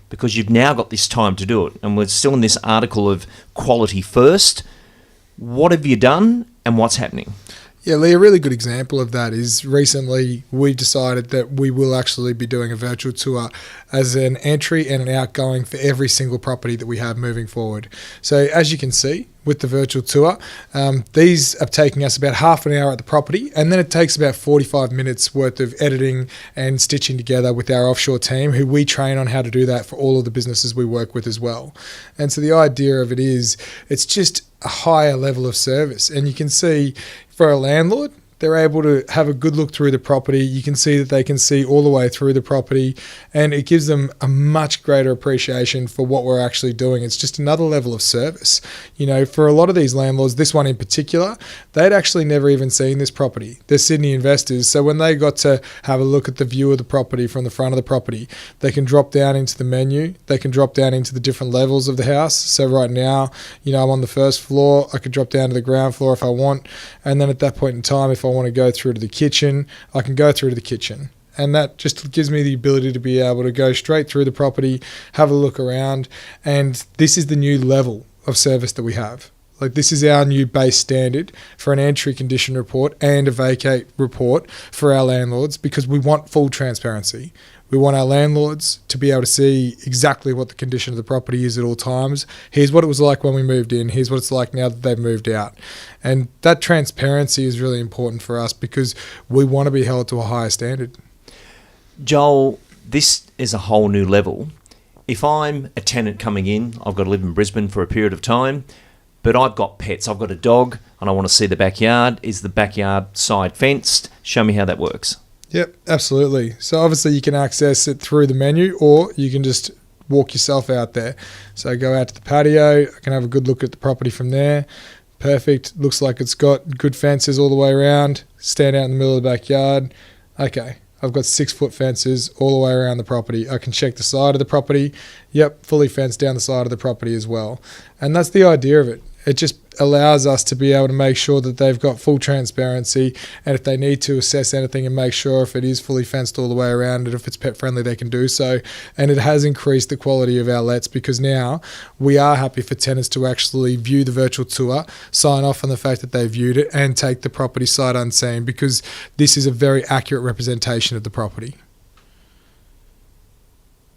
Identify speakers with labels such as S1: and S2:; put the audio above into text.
S1: because you've now got this time to do it. And we're still in this article of quality first. What have you done and what's happening?
S2: Yeah, Lee, a really good example of that is recently we decided that we will actually be doing a virtual tour as an entry and an outgoing for every single property that we have moving forward. So as you can see with the virtual tour, these are taking us about half an hour at the property, and then it takes about 45 minutes worth of editing and stitching together with our offshore team, who we train on how to do that for all of the businesses we work with as well. And so the idea of it is it's just a higher level of service. And you can see for a landlord, they're able to have a good look through the property. You can see that they can see all the way through the property, and it gives them a much greater appreciation for what we're actually doing. It's just another level of service. You know, for a lot of these landlords, this one in particular, they'd actually never even seen this property. They're Sydney investors, so when they got to have a look at the view of the property from the front of the property, they can drop down into the menu, they can drop down into the different levels of the house. So right now, you know, I'm on the first floor, I could drop down to the ground floor if I want, and then at that point in time, if I want to go through to the kitchen, I can go through to the kitchen. And that just gives me the ability to be able to go straight through the property, have a look around, and this is the new level of service that we have. Like, this is our new base standard for an entry condition report and a vacate report for our landlords, because we want full transparency. We want our landlords to be able to see exactly what the condition of the property is at all times. Here's what it was like when we moved in. Here's what it's like now that they've moved out. And that transparency is really important for us because we want to be held to a higher standard.
S1: Joel, this is a whole new level. If I'm a tenant coming in, I've got to live in Brisbane for a period of time, but I've got pets. I've got a dog and I want to see the backyard. Is the backyard side fenced? Show me how that works.
S2: Yep, absolutely. So obviously you can access it through the menu, or you can just walk yourself out there. So go out to the patio, I can have a good look at the property from there. Perfect. Looks like it's got good fences all the way around. Stand out in the middle of the backyard. Okay, I've got 6-foot fences all the way around the property. I can check the side of the property. Yep, fully fenced down the side of the property as well. And that's the idea of it. It just allows us to be able to make sure that they've got full transparency, and if they need to assess anything and make sure if it is fully fenced all the way around and if it's pet friendly, they can do so. And it has increased the quality of our lets, because now we are happy for tenants to actually view the virtual tour, sign off on the fact that they viewed it, and take the property sight unseen, because this is a very accurate representation of the property.